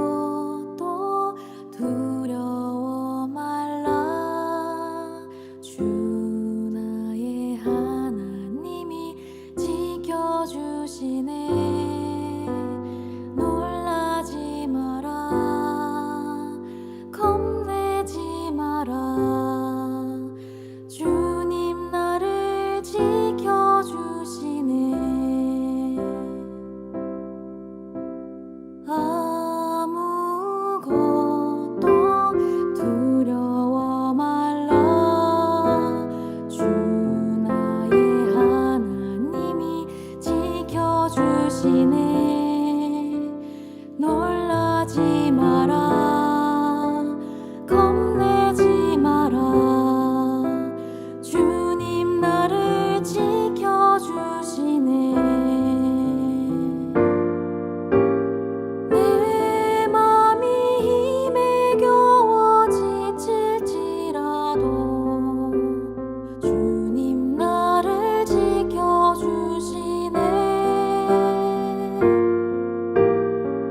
아무것도 두려워 말라. 주 나의 하나님이 지켜주시네. 놀라지 마라. 겁내지 마라. 주님 나를 지켜주시네. 아무것도 두려워 말라. 주 나의 하나님이 지켜주시네. 놀라지 마라. 겁내지 마라. 주님 나를 지켜주시네. 내 맘이 힘에 겨워 지칠지라도 주님 나를 지켜주시네.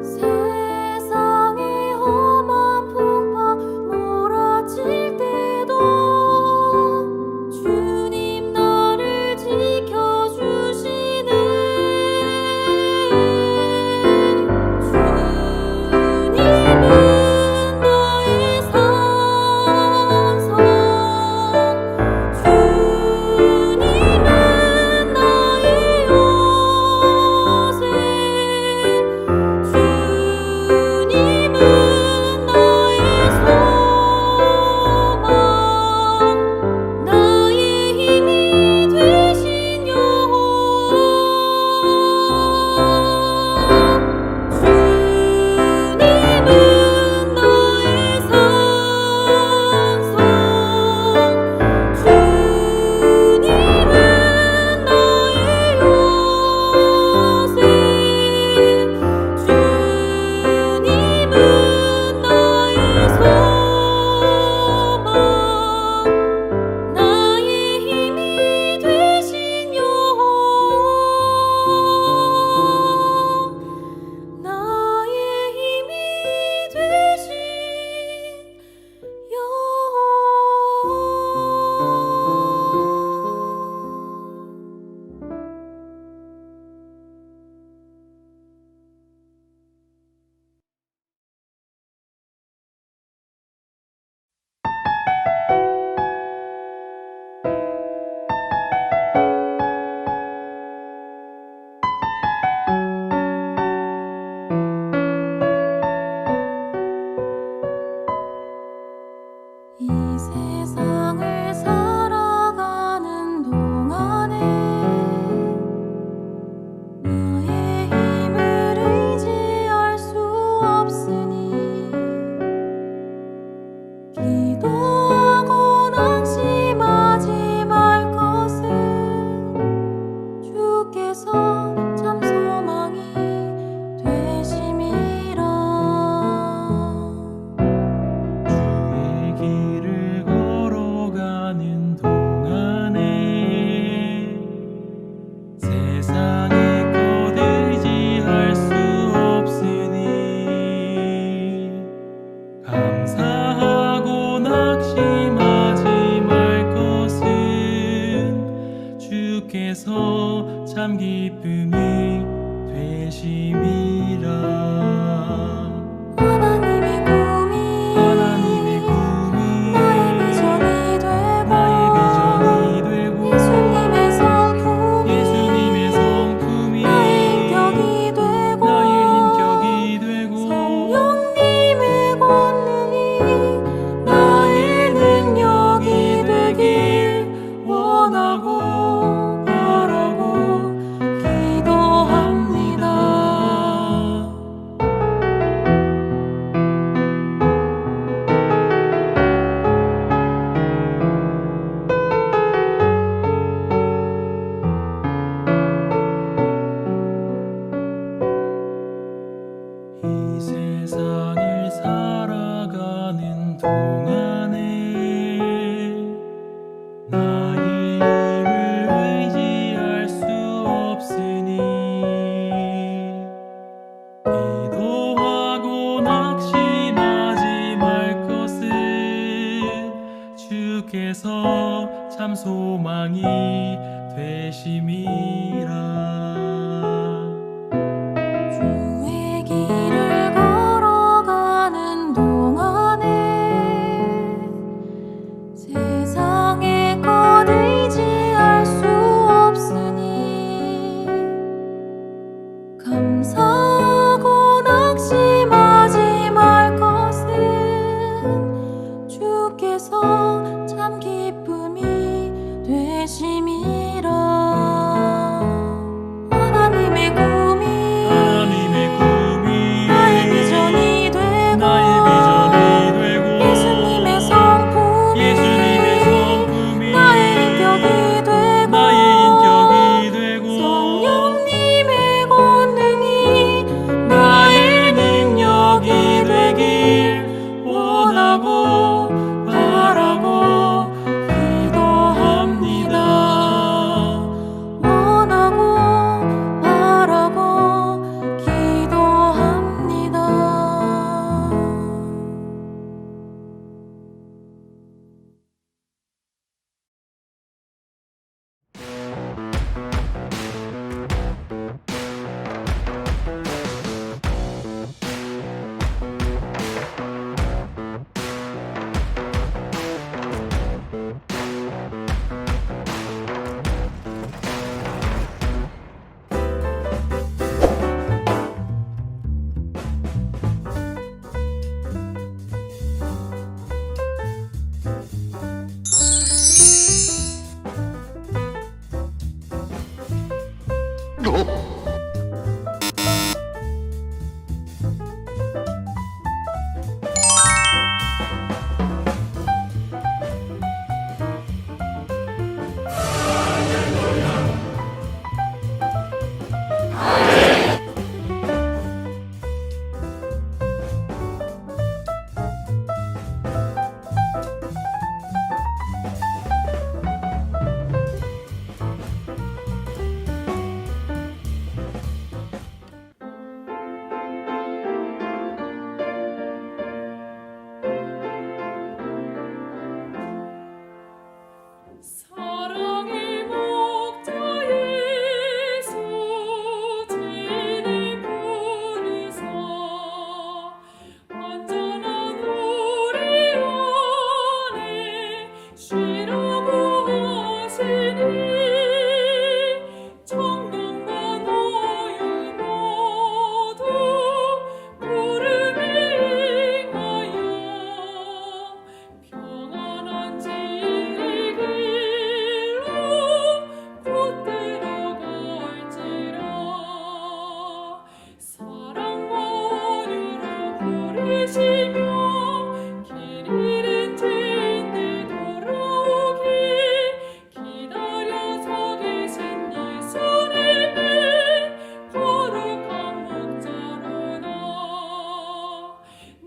세상의 이 세상을 살아가는 동안에 나의 힘을 의지할 수 없으니 기도하고 낙심하지 말 것은 주께서 참 소망이 되심이라. 주의 길을 걸어가는 동안에 세상의 것 의지할 수 없으니 감사하고 낙심하지 말 것은 주께서 참 기쁨이 되심이라. 하나님의 꿈이 나의 비전이 되고 예수님의 성품이 나의 인격이 되고 성령님의 권능이 나의 능력이 되길 원하고 바라고 기도합니다. 원하고 바라고 기도합니다. 사랑의 목자 예수 진을 부르사 완전한 우리 안에 쉬라고 하시니 청명과 노유 모두 구름에 행하여 평안한 진리 길로 곧 들어갈지라. 사랑과 온유로 부르시며 길 잃은 죄인들 돌아오기 기다려 서 계신 예수님은 거룩한 목자로다.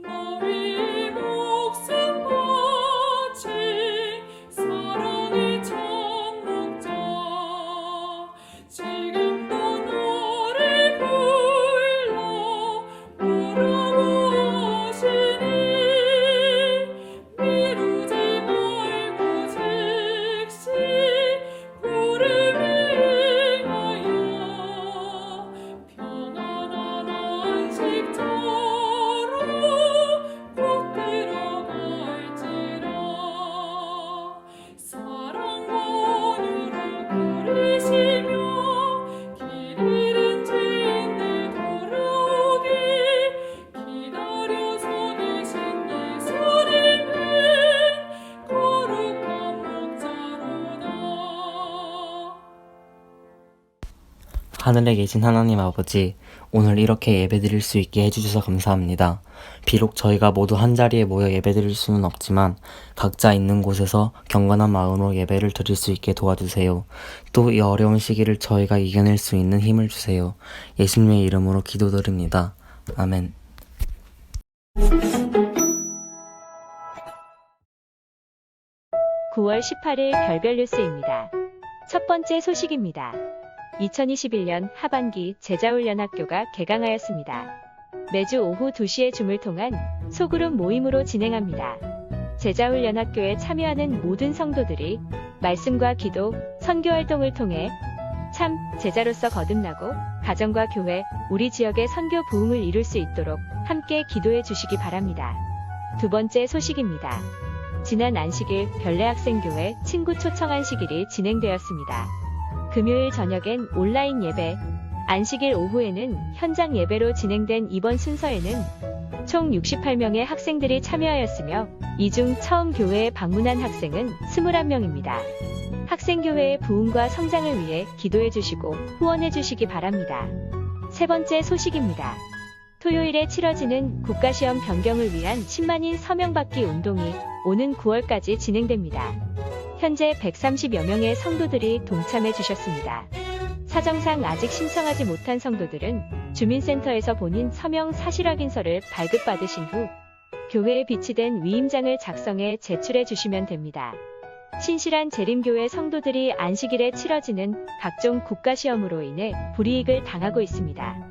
너희 목숨 바친 사랑의 참 목자 지금도 너를 불러 오라고 하시니 미루지 말고 즉시 구름에 행하여 평안한 안식처로 곧 들어갈지라. 사랑과 온유로 부르시며 길 잃은 죄인들 돌아오기 기다려 서 계신 예수님은 거룩한 목자로다. 하늘에 계신 하나님 아버지, 오늘 이렇게 예배드릴 수 있게 해주셔서 감사합니다. 비록 저희가 모두 한자리에 모여 예배드릴 수는 없지만 각자 있는 곳에서 경건한 마음으로 예배를 드릴 수 있게 도와주세요. 또 이 어려운 시기를 저희가 이겨낼 수 있는 힘을 주세요. 예수님의 이름으로 기도드립니다. 아멘. 9월 18일 별별 뉴스입니다. 첫 번째 소식입니다. 2021년 하반기 제자훈련학교가 개강하였습니다. 매주 오후 2시에 줌을 통한 소그룹 모임으로 진행합니다. 제자훈련학교에 참여하는 모든 성도들이 말씀과 기도, 선교활동을 통해 참 제자로서 거듭나고 가정과 교회, 우리 지역의 선교 부흥을 이룰 수 있도록 함께 기도해 주시기 바랍니다. 두 번째 소식입니다. 지난 안식일 별내학생교회 친구 초청 안식일이 진행되었습니다. 금요일 저녁엔 온라인 예배, 안식일 오후에는 현장 예배로 진행된 이번 순서에는 총 68명의 학생들이 참여하였으며 이 중 처음 교회에 방문한 학생은 21명입니다. 학생교회의 부흥과 성장을 위해 기도해 주시고 후원해 주시기 바랍니다. 세 번째 소식입니다. 토요일에 치러지는 국가시험 변경을 위한 10만인 서명받기 운동이 오는 9월까지 진행됩니다. 현재 130여 명의 성도들이 동참해 주셨습니다. 사정상 아직 신청하지 못한 성도들은 주민센터에서 본인 서명 사실확인서를 발급받으신 후 교회에 비치된 위임장을 작성해 제출해 주시면 됩니다. 신실한 재림교회 성도들이 안식일에 치러지는 각종 국가시험으로 인해 불이익을 당하고 있습니다.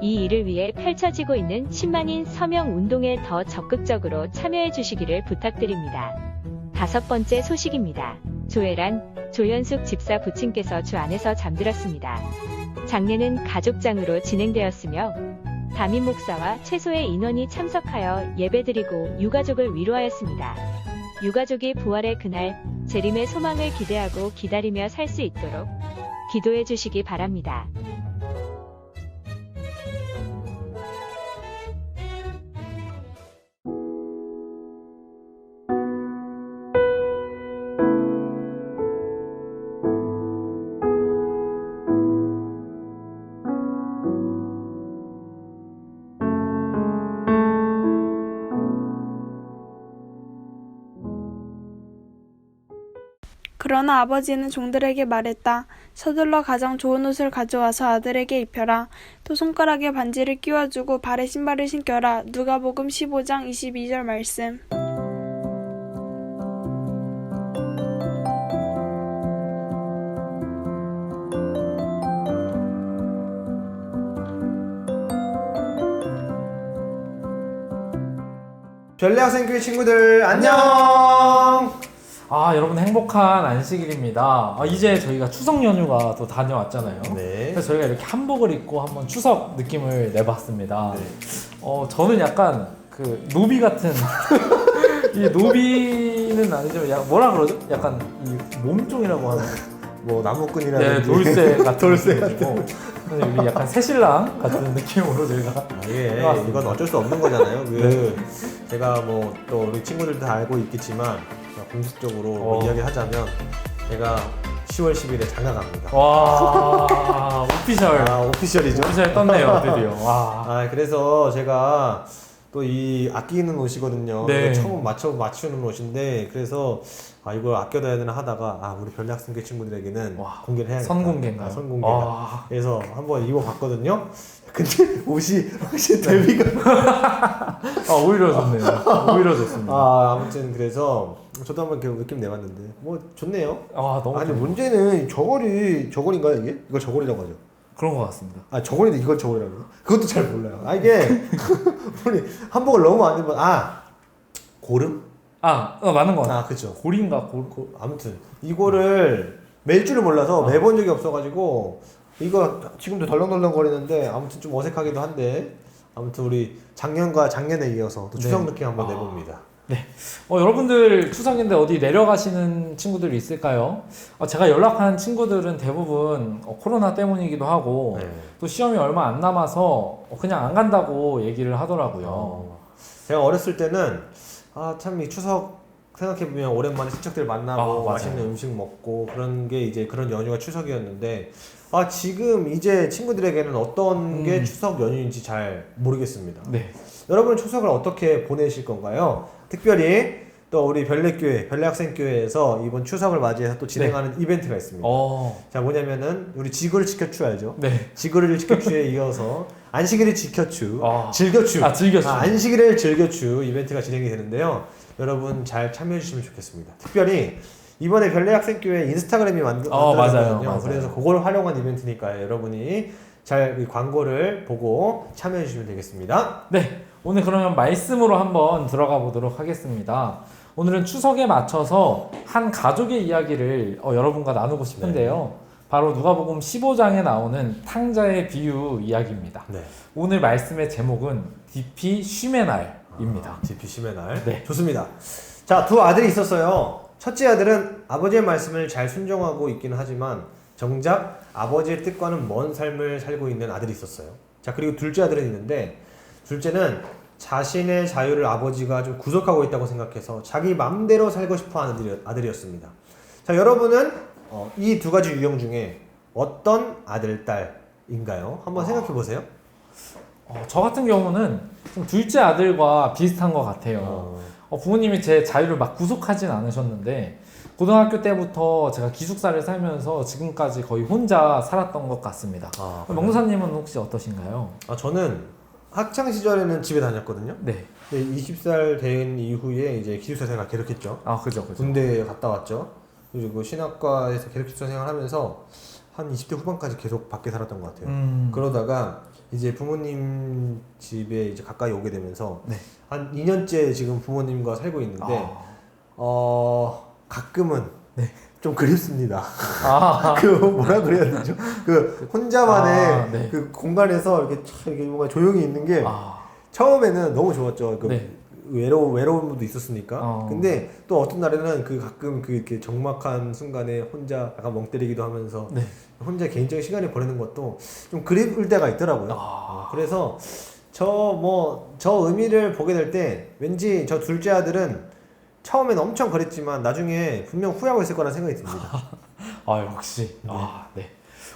이 일을 위해 펼쳐지고 있는 10만인 서명 운동에 더 적극적으로 참여해 주시기를 부탁드립니다. 다섯 번째 소식입니다. 조혜란, 조연숙 집사 부친께서 주 안에서 잠들었습니다. 장례는 가족장으로 진행되었으며 담임 목사와 최소의 인원이 참석하여 예배드리고 유가족을 위로하였습니다. 유가족이 부활의 그날 재림의 소망을 기대하고 기다리며 살 수 있도록 기도해 주시기 바랍니다. 그러나 아버지는 종들에게 말했다. 서둘러 가장 좋은 옷을 가져와서 아들에게 입혀라. 또 손가락에 반지를 끼워주고 발에 신발을 신겨라. 누가복음 15장 22절 말씀. 별내학생교회 친구들 안녕. 여러분 행복한 안식일입니다. 이제 저희가 추석 연휴가 또 다녀왔잖아요. 네. 그래서 저희가 이렇게 한복을 입고 한번 추석 느낌을 내봤습니다. 네. 저는 약간 그 노비 같은 이 노비는 아니지만 뭐라 그러죠? 약간 이 몸종이라고 하는 뭐 나무꾼이라든지 돌쇠 같은 돌쇠 느낌이고. 그래서 여기 약간 새신랑 같은 느낌으로 저희가 해봤습니다. 이건 어쩔 수 없는 거잖아요. 제가 뭐 또 우리 친구들도 다 알고 있겠지만 공식적으로 이야기를 하자면 제가 10월 10일에 장가갑니다. 와 오피셜. 오피셜이죠. 오피셜 떴네요 드디어. 와. 그래서 제가 또 이 아끼는 옷이거든요. 네. 처음 맞추는 옷인데 그래서 이걸 아껴둬야 되나 하다가 우리 별내학생교 친구들에게는 공개를 해야겠다. 선공개인가요? 선공개다. 그래서 한번 입어봤거든요. 근데 옷이 데뷔가 오히려 좋네요. 오히려 좋습니다. 아무튼 그래서 저도 한번 느낌 내봤는데 뭐 좋네요. 너무 아니 좋네요. 문제는 저고리인가요 이게? 이걸 저고리라고 하죠. 그런 것 같습니다. 저고리인데 이걸 저고리라고 해요? 그것도 잘 몰라요. 이게 우리 한복을 너무 안 입으면 고름? 맞는 것 같아요. 그쵸. 고리인가 아무튼 이거를 맬 줄을 몰라서 매본 적이 없어가지고 이거 지금도 덜렁덜렁 거리는데 아무튼 좀 어색하기도 한데 아무튼 우리 작년에 이어서 또 추석 느낌 한번 내봅니다. 네. 여러분들 추석인데 어디 내려가시는 친구들이 있을까요? 제가 연락한 친구들은 대부분 코로나 때문이기도 하고 또 시험이 얼마 안 남아서 그냥 안 간다고 얘기를 하더라고요. 제가 어렸을 때는 참 이 추석 생각해보면 오랜만에 친척들 만나고 맛있는 음식 먹고 그런 게 이제 그런 연휴가 추석이었는데 지금 이제 친구들에게는 어떤 게 추석 연휴인지 잘 모르겠습니다. 네. 여러분은 추석을 어떻게 보내실 건가요? 특별히 또 우리 별내학생교회에서 이번 추석을 맞이해서 또 진행하는 이벤트가 있습니다. 자, 뭐냐면은 우리 지구를 지켜추 알죠? 네. 지구를 지켜추에 이어서 안식일을 지켜추, 즐겨추. 즐겨추. 안식일을 즐겨추 이벤트가 진행이 되는데요. 여러분 잘 참여해 주시면 좋겠습니다. 특별히 이번에 별내학생교회 인스타그램이 맞아요. 만들어졌거든요. 그래서 그걸 활용한 이벤트니까요. 여러분이 잘 이 광고를 보고 참여해 주시면 되겠습니다. 네, 오늘 그러면 말씀으로 한번 들어가 보도록 하겠습니다. 오늘은 추석에 맞춰서 한 가족의 이야기를 여러분과 나누고 싶은데요. 바로 누가복음 15장에 나오는 탕자의 비유 이야기입니다. 네. 오늘 말씀의 제목은 디피 쉼의 날입니다. 디피 쉼의 날. 네. 좋습니다. 자, 두 아들이 있었어요. 첫째 아들은 아버지의 말씀을 잘 순종하고 있기는 하지만 정작 아버지의 뜻과는 먼 삶을 살고 있는 아들이 있었어요. 자, 그리고 둘째 아들은 있는데 둘째는 자신의 자유를 아버지가 좀 구속하고 있다고 생각해서 자기 맘대로 살고 싶어 하는 아들이었습니다. 자, 여러분은 이 두 가지 유형 중에 어떤 아들, 딸인가요? 한번 생각해 보세요. 저 같은 경우는 좀 둘째 아들과 비슷한 것 같아요. 부모님이 제 자유를 막 구속하진 않으셨는데 고등학교 때부터 제가 기숙사를 살면서 지금까지 거의 혼자 살았던 것 같습니다. 명도사님은 혹시 어떠신가요? 저는 학창 시절에는 집에 다녔거든요. 네. 20살 된 이후에 이제 기숙사 생활 계속했죠. 그죠. 군대 갔다 왔죠. 그리고 신학과에서 계속 기숙사 생활하면서 한 20대 후반까지 계속 밖에 살았던 것 같아요. 그러다가 이제 부모님 집에 이제 가까이 오게 되면서 네. 한 2년째 지금 부모님과 살고 있는데 가끔은 네. 좀 그립습니다. 그 뭐라 그래야 되죠? 그 혼자만의 네. 그 공간에서 이렇게 뭔가 조용히 있는 게 처음에는 너무 좋았죠. 네. 외로움도 있었으니까. 근데 또 어떤 날에는 그 가끔 그 이렇게 적막한 순간에 혼자 약간 멍 때리기도 하면서 네. 혼자 개인적인 시간을 보내는 것도 좀 그리울 때가 있더라고요. 그래서 저 의미를 보게 될 때 왠지 저 둘째 아들은 처음엔 엄청 그랬지만 나중에 분명 후회하고 있을 거라는 생각이 듭니다. 역시. 네.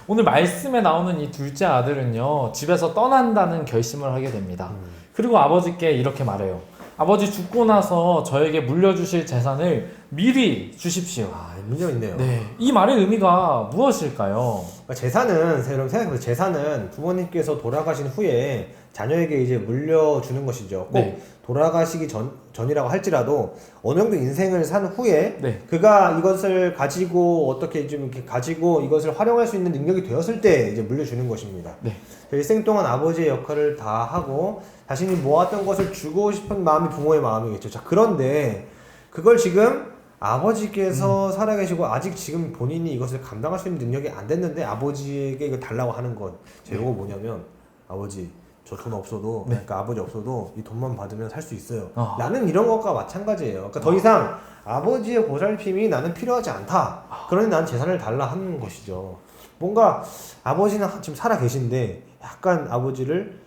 오늘 말씀에 나오는 이 둘째 아들은요, 집에서 떠난다는 결심을 하게 됩니다. 그리고 아버지께 이렇게 말해요. 아버지 죽고 나서 저에게 물려주실 재산을 미리 주십시오. 문제가 있네요. 네. 이 말의 의미가 무엇일까요? 재산은, 여러분 생각해보세요. 재산은 부모님께서 돌아가신 후에 자녀에게 이제 물려주는 것이죠. 꼭 네. 돌아가시기 전이라고 할지라도 어느 정도 인생을 산 후에 네. 그가 이것을 가지고 어떻게 좀 이렇게 가지고 이것을 활용할 수 있는 능력이 되었을 때 이제 물려주는 것입니다. 네. 일생 동안 아버지의 역할을 다 하고 자신이 모았던 것을 주고 싶은 마음이 부모의 마음이겠죠. 자, 그런데 그걸 지금 아버지께서 살아계시고 아직 지금 본인이 이것을 감당할 수 있는 능력이 안 됐는데 아버지에게 이거 달라고 하는 것. 제가 이거 뭐냐면 아버지 저 돈 없어도 그러니까 아버지 없어도 이 돈만 받으면 살 수 있어요. 나는 이런 것과 마찬가지예요. 그러니까 더 이상 아버지의 보살핌이 나는 필요하지 않다. 그러니 난 재산을 달라 하는 것이죠. 뭔가 아버지는 지금 살아 계신데 약간 아버지를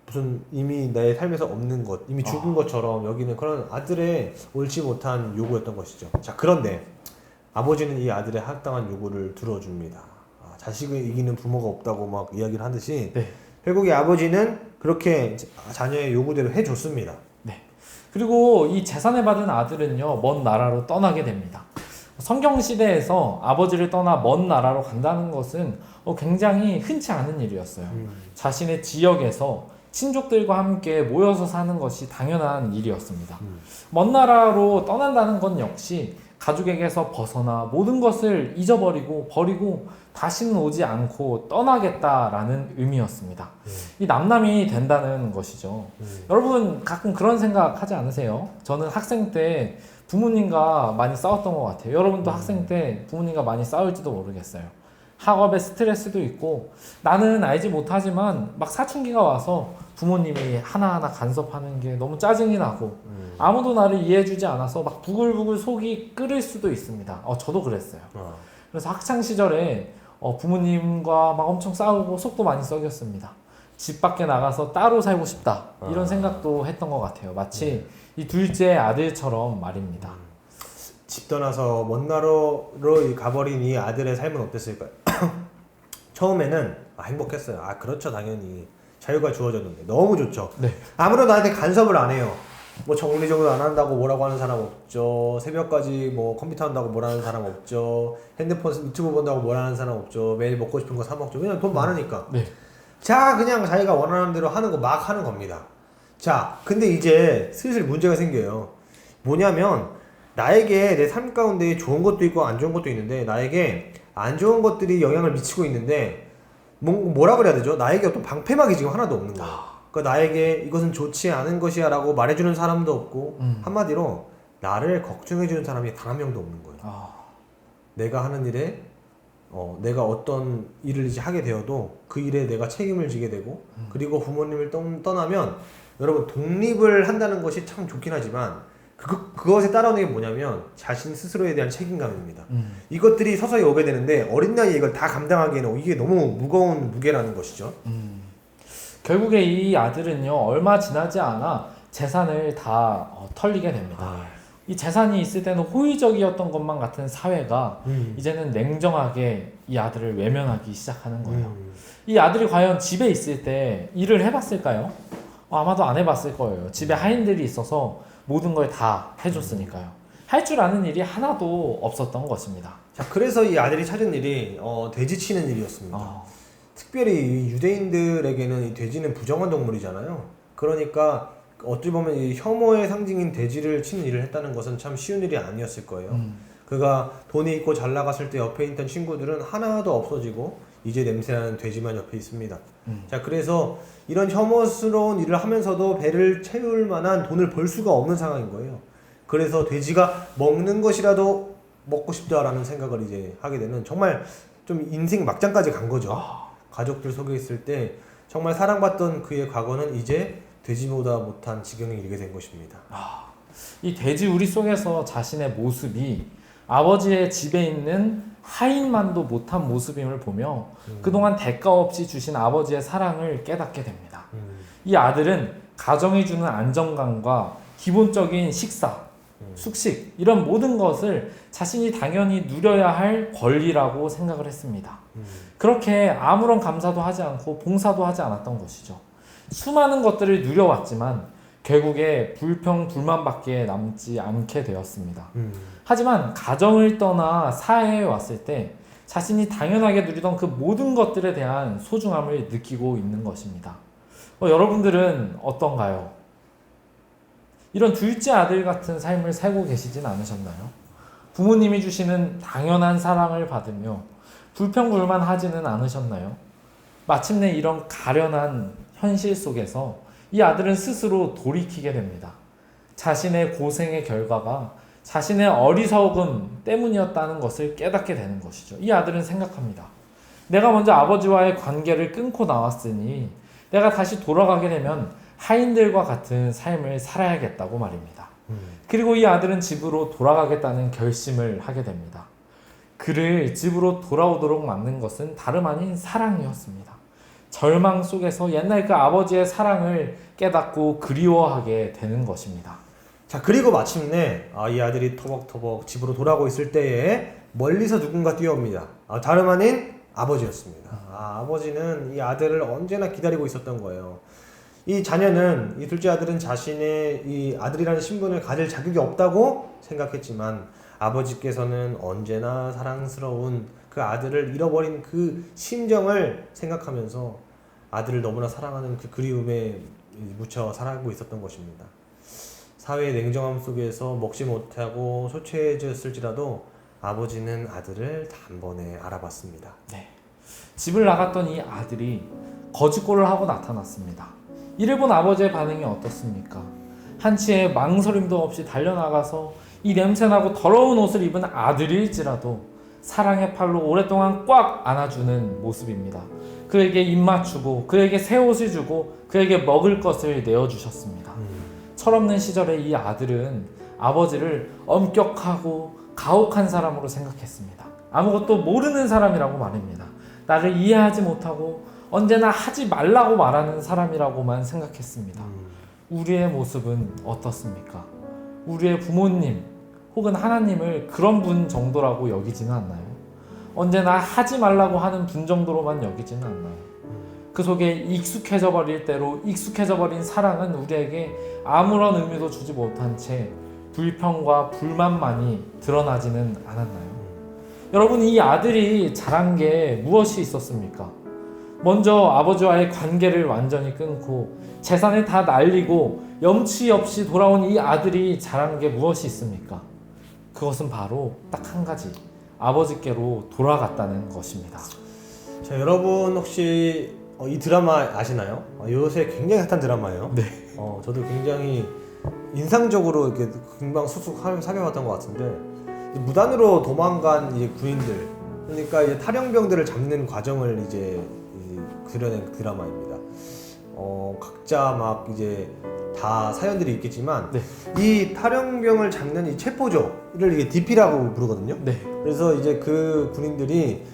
무슨 이미 나의 삶에서 없는 것, 이미 죽은 것처럼 여기는 그런 아들의 옳지 못한 요구였던 것이죠. 자, 그런데 아버지는 이 아들의 합당한 요구를 들어줍니다. 자식을 이기는 부모가 없다고 막 이야기를 하듯이 결국에 아버지는 그렇게 자녀의 요구대로 해줬습니다. 네. 그리고 이 재산을 받은 아들은요, 먼 나라로 떠나게 됩니다. 성경 시대에서 아버지를 떠나 먼 나라로 간다는 것은 굉장히 흔치 않은 일이었어요. 자신의 지역에서 친족들과 함께 모여서 사는 것이 당연한 일이었습니다. 먼 나라로 떠난다는 건 역시 가족에게서 벗어나 모든 것을 잊어버리고 버리고 다시는 오지 않고 떠나겠다라는 의미였습니다. 이 남남이 된다는 것이죠. 여러분 가끔 그런 생각 하지 않으세요? 저는 학생 때 부모님과 많이 싸웠던 것 같아요. 여러분도 학생 때 부모님과 많이 싸울지도 모르겠어요. 학업에 스트레스도 있고 나는 알지 못하지만 막 사춘기가 와서 부모님이 하나하나 간섭하는 게 너무 짜증이 나고 아무도 나를 이해해주지 않아서 막 부글부글 속이 끓을 수도 있습니다. 저도 그랬어요. 그래서 학창 시절에 부모님과 막 엄청 싸우고 속도 많이 썩였습니다. 집 밖에 나가서 따로 살고 싶다 이런 생각도 했던 것 같아요. 마치 이 둘째 아들처럼 말입니다. 집 떠나서 먼 나라로 가버린 이 아들의 삶은 어땠을까요? 처음에는 행복했어요. 그렇죠, 당연히 자유가 주어졌는데 너무 좋죠. 네. 아무도 나한테 간섭을 안 해요. 뭐 정리정돈 안 한다고 뭐라고 하는 사람 없죠. 새벽까지 뭐 컴퓨터 한다고 뭐라는 사람 없죠. 핸드폰 유튜브 본다고 뭐라는 사람 없죠. 매일 먹고 싶은 거 사 먹죠. 왜냐면 돈 많으니까. 자, 그냥 자기가 원하는 대로 하는 거 막 하는 겁니다. 자, 근데 이제 슬슬 문제가 생겨요. 뭐냐면 나에게 내 삶 가운데 좋은 것도 있고 안 좋은 것도 있는데 나에게 안 좋은 것들이 영향을 미치고 있는데 뭐라 그래야 되죠? 나에게 어떤 방패막이 지금 하나도 없는 거예요. 그러니까 나에게 이것은 좋지 않은 것이야 라고 말해주는 사람도 없고 한마디로 나를 걱정해주는 사람이 단 한 명도 없는 거예요. 내가 하는 일에 내가 어떤 일을 이제 하게 되어도 그 일에 내가 책임을 지게 되고 그리고 부모님을 떠나면 여러분 독립을 한다는 것이 참 좋긴 하지만 그것에 따라오는 게 뭐냐면 자신 스스로에 대한 책임감입니다. 이것들이 서서히 오게 되는데 어린 나이에 이걸 다 감당하기에는 이게 너무 무거운 무게라는 것이죠. 결국에 이 아들은요 얼마 지나지 않아 재산을 다 털리게 됩니다. 이 재산이 있을 때는 호의적이었던 것만 같은 사회가 이제는 냉정하게 이 아들을 외면하기 시작하는 거예요. 이 아들이 과연 집에 있을 때 일을 해봤을까요? 아마도 안 해봤을 거예요. 집에 하인들이 있어서 모든 걸 다 해줬으니까요. 할 줄 아는 일이 하나도 없었던 것입니다. 자, 그래서 이 아들이 찾은 일이 돼지 치는 일이었습니다. 특별히 유대인들에게는 이 돼지는 부정한 동물이잖아요. 그러니까 어찌 보면 이 혐오의 상징인 돼지를 치는 일을 했다는 것은 참 쉬운 일이 아니었을 거예요. 그가 돈이 있고 잘 나갔을 때 옆에 있던 친구들은 하나도 없어지고 이제 냄새나는 돼지만 옆에 있습니다. 자, 그래서 이런 혐오스러운 일을 하면서도 배를 채울 만한 돈을 벌 수가 없는 상황인 거예요. 그래서 돼지가 먹는 것이라도 먹고 싶다라는 생각을 이제 하게 되는 정말 좀 인생 막장까지 간 거죠. 가족들 속에 있을 때 정말 사랑받던 그의 과거는 이제 돼지보다 못한 지경에 이르게 된 것입니다. 이 돼지 우리 속에서 자신의 모습이 아버지의 집에 있는 하인만도 못한 모습임을 보며 그동안 대가 없이 주신 아버지의 사랑을 깨닫게 됩니다. 이 아들은 가정이 주는 안정감과 기본적인 식사, 숙식 이런 모든 것을 자신이 당연히 누려야 할 권리라고 생각을 했습니다. 그렇게 아무런 감사도 하지 않고 봉사도 하지 않았던 것이죠. 수많은 것들을 누려왔지만 결국에 불평, 불만밖에 남지 않게 되었습니다. 하지만 가정을 떠나 사회에 왔을 때 자신이 당연하게 누리던 그 모든 것들에 대한 소중함을 느끼고 있는 것입니다. 여러분들은 어떤가요? 이런 둘째 아들 같은 삶을 살고 계시진 않으셨나요? 부모님이 주시는 당연한 사랑을 받으며 불평불만하지는 않으셨나요? 마침내 이런 가련한 현실 속에서 이 아들은 스스로 돌이키게 됩니다. 자신의 고생의 결과가 자신의 어리석음 때문이었다는 것을 깨닫게 되는 것이죠. 이 아들은 생각합니다. 내가 먼저 아버지와의 관계를 끊고 나왔으니 내가 다시 돌아가게 되면 하인들과 같은 삶을 살아야겠다고 말입니다. 그리고 이 아들은 집으로 돌아가겠다는 결심을 하게 됩니다. 그를 집으로 돌아오도록 만든 것은 다름 아닌 사랑이었습니다. 절망 속에서 옛날 그 아버지의 사랑을 깨닫고 그리워하게 되는 것입니다. 자, 그리고 마침내 이 아들이 터벅터벅 집으로 돌아오고 있을 때에 멀리서 누군가 뛰어옵니다. 다름 아닌 아버지였습니다. 아버지는 이 아들을 언제나 기다리고 있었던 거예요. 이 자녀는, 이 둘째 아들은 자신의 이 아들이라는 신분을 가질 자격이 없다고 생각했지만 아버지께서는 언제나 사랑스러운 그 아들을 잃어버린 그 심정을 생각하면서 아들을 너무나 사랑하는 그 그리움에 묻혀 살아가고 있었던 것입니다. 사회의 냉정함 속에서 먹지 못하고 소체해졌을지라도 아버지는 아들을 단번에 알아봤습니다. 네. 집을 나갔던 이 아들이 거짓골을 하고 나타났습니다. 이를 본 아버지의 반응이 어떻습니까? 한치의 망설임도 없이 달려나가서 이 냄새나고 더러운 옷을 입은 아들일지라도 사랑의 팔로 오랫동안 꽉 안아주는 모습입니다. 그에게 입 맞추고 그에게 새 옷을 주고 그에게 먹을 것을 내어주셨습니다. 철없는 시절에 이 아들은 아버지를 엄격하고 가혹한 사람으로 생각했습니다. 아무것도 모르는 사람이라고 말입니다. 나를 이해하지 못하고 언제나 하지 말라고 말하는 사람이라고만 생각했습니다. 우리의 모습은 어떻습니까? 우리의 부모님 혹은 하나님을 그런 분 정도라고 여기지는 않나요? 언제나 하지 말라고 하는 분 정도로만 여기지는 않나요? 그 속에 익숙해져 버릴 대로 익숙해져 버린 사랑은 우리에게 아무런 의미도 주지 못한 채 불평과 불만만이 드러나지는 않았나요? 여러분, 이 아들이 잘한 게 무엇이 있었습니까? 먼저 아버지와의 관계를 완전히 끊고 재산을 다 날리고 염치 없이 돌아온 이 아들이 잘한 게 무엇이 있습니까? 그것은 바로 딱 한 가지, 아버지께로 돌아갔다는 것입니다. 자, 여러분 혹시 이 드라마 아시나요? 요새 굉장히 핫한 드라마예요. 네. 저도 굉장히 인상적으로 이렇게 금방 쑥쑥 사귀어봤던 것 같은데, 무단으로 도망간 이제 군인들, 그러니까 이제 탈영병들을 잡는 과정을 이제 그려낸 드라마입니다. 각자 막 이제 다 사연들이 있겠지만, 네. 이 탈영병을 잡는 이 체포조를 이게 DP라고 부르거든요. 네. 그래서 이제 그 군인들이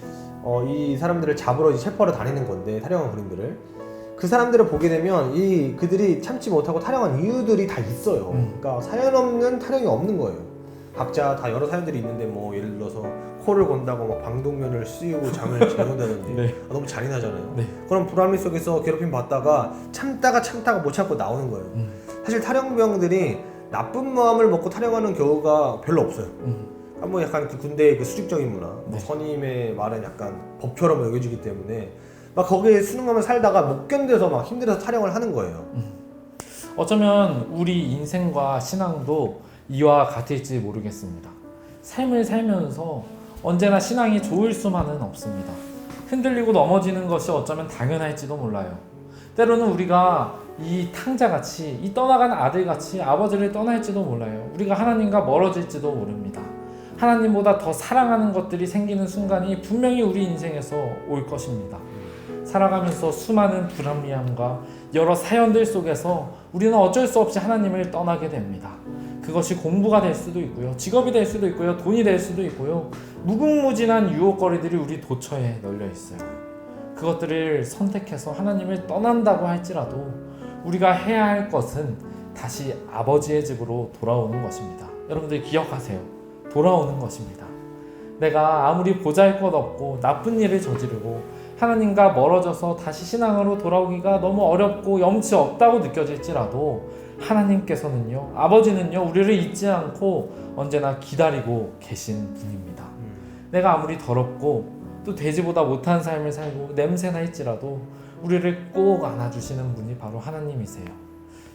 이 사람들을 잡으러 이제 체포하러 다니는 건데, 탈영한 군인들을, 그 사람들을 보게 되면 그들이 참지 못하고 탈영한 이유들이 다 있어요. 그러니까 사연 없는 탈영이 없는 거예요. 각자 다 여러 사연들이 있는데, 뭐 예를 들어서 코를 건다고 막 방독면을 씌우고 잠을 재운다든지 네. 너무 잔인하잖아요. 네. 그런 불합리 속에서 괴롭힘 받다가 참다가 못 참고 나오는 거예요. 사실 탈영병들이 나쁜 마음을 먹고 탈영하는 경우가 별로 없어요. 뭐 약간 그 군대의 그 수직적인 문화, 네. 선임의 말은 약간 법처럼 여겨지기 때문에 막 거기에 순응하며 살다가 못 견뎌서 막 힘들어서 탈영을 하는 거예요. 어쩌면 우리 인생과 신앙도 이와 같을지 모르겠습니다. 삶을 살면서 언제나 신앙이 좋을 수만은 없습니다. 흔들리고 넘어지는 것이 어쩌면 당연할지도 몰라요. 때로는 우리가 이 탕자같이, 이 떠나간 아들같이 아버지를 떠날지도 몰라요. 우리가 하나님과 멀어질지도 모릅니다. 하나님보다 더 사랑하는 것들이 생기는 순간이 분명히 우리 인생에서 올 것입니다. 살아가면서 수많은 불합리함과 여러 사연들 속에서 우리는 어쩔 수 없이 하나님을 떠나게 됩니다. 그것이 공부가 될 수도 있고요, 직업이 될 수도 있고요, 돈이 될 수도 있고요, 무궁무진한 유혹거리들이 우리 도처에 널려 있어요. 그것들을 선택해서 하나님을 떠난다고 할지라도 우리가 해야 할 것은 다시 아버지의 집으로 돌아오는 것입니다. 여러분들 기억하세요. 돌아오는 것입니다. 내가 아무리 보잘것없고 나쁜 일을 저지르고 하나님과 멀어져서 다시 신앙으로 돌아오기가 너무 어렵고 염치 없다고 느껴질지라도 하나님께서는요, 아버지는요, 우리를 잊지 않고 언제나 기다리고 계신 분입니다. 내가 아무리 더럽고 또 돼지보다 못한 삶을 살고 냄새나 있지라도 우리를 꼭 안아주시는 분이 바로 하나님이세요.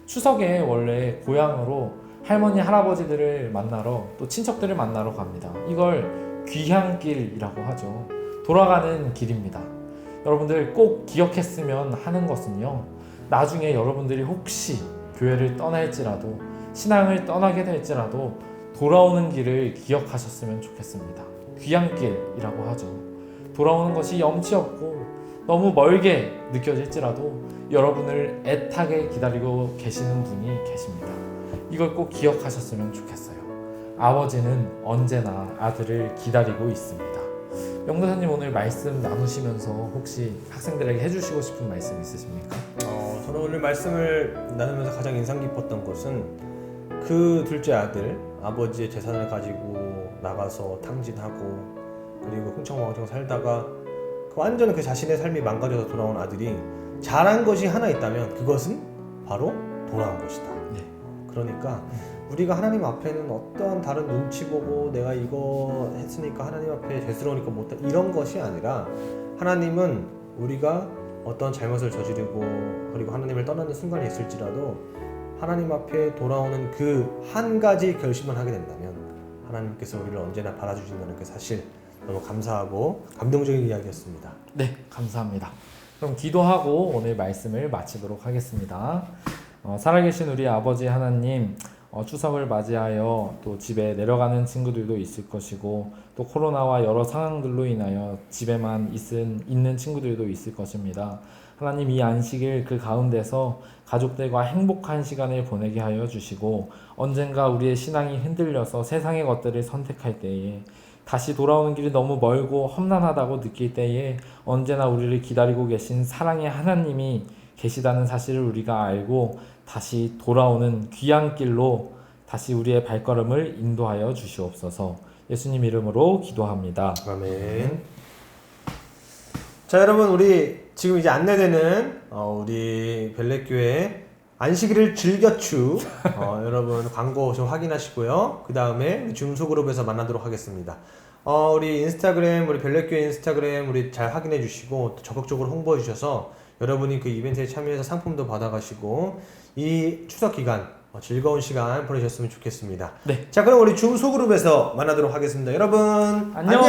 추석에 원래 고향으로 할머니 할아버지들을 만나러, 또 친척들을 만나러 갑니다. 이걸 귀향길이라고 하죠. 돌아가는 길입니다. 여러분들 꼭 기억했으면 하는 것은요, 나중에 여러분들이 혹시 교회를 떠날지라도, 신앙을 떠나게 될지라도 돌아오는 길을 기억하셨으면 좋겠습니다. 귀향길이라고 하죠. 돌아오는 것이 염치 없고 너무 멀게 느껴질지라도 여러분을 애타게 기다리고 계시는 분이 계십니다. 이걸 꼭 기억하셨으면 좋겠어요. 아버지는 언제나 아들을 기다리고 있습니다. 명도사님, 오늘 말씀 나누시면서 혹시 학생들에게 해주시고 싶은 말씀 있으십니까? 저는 오늘 말씀을 나누면서 가장 인상 깊었던 것은 그 둘째 아들, 아버지의 재산을 가지고 나가서 탕진하고 그리고 흥청망청 살다가 완전 그 자신의 삶이 망가져서 돌아온 아들이 잘한 것이 하나 있다면 그것은 바로 돌아온 것이다. 네. 그러니까 우리가 하나님 앞에는 어떠한 다른 눈치 보고 내가 이거 했으니까 하나님 앞에 죄스러우니까 못해, 이런 것이 아니라 하나님은 우리가 어떤 잘못을 저지르고 그리고 하나님을 떠나는 순간이 있을지라도 하나님 앞에 돌아오는 그 한 가지 결심만 하게 된다면 하나님께서 우리를 언제나 바라주신다는 그 사실, 너무 감사하고 감동적인 이야기였습니다. 네, 감사합니다. 그럼 기도하고 오늘 말씀을 마치도록 하겠습니다. 살아계신 우리 아버지 하나님, 추석을 맞이하여 또 집에 내려가는 친구들도 있을 것이고 또 코로나와 여러 상황들로 인하여 집에만 있는 친구들도 있을 것입니다. 하나님, 이 안식일 그 가운데서 가족들과 행복한 시간을 보내게 하여 주시고 언젠가 우리의 신앙이 흔들려서 세상의 것들을 선택할 때에 다시 돌아오는 길이 너무 멀고 험난하다고 느낄 때에 언제나 우리를 기다리고 계신 사랑의 하나님이 계시다는 사실을 우리가 알고 다시 돌아오는 귀한 길로 다시 우리의 발걸음을 인도하여 주시옵소서. 예수님 이름으로 기도합니다. 아멘. 자, 여러분, 우리 지금 이제 안내되는 우리 벨렛교회 안식일을 즐겨추 여러분 광고 좀 확인하시고요. 그 다음에 줌 소그룹에서 만나도록 하겠습니다. 우리 인스타그램, 우리 벨렛교회 인스타그램 우리 잘 확인해 주시고 또 적극적으로 홍보해 주셔서 여러분이 그 이벤트에 참여해서 상품도 받아가시고 이 추석 기간 즐거운 시간 보내셨으면 좋겠습니다. 네. 자, 그럼 우리 줌 소그룹에서 만나도록 하겠습니다. 여러분 안녕.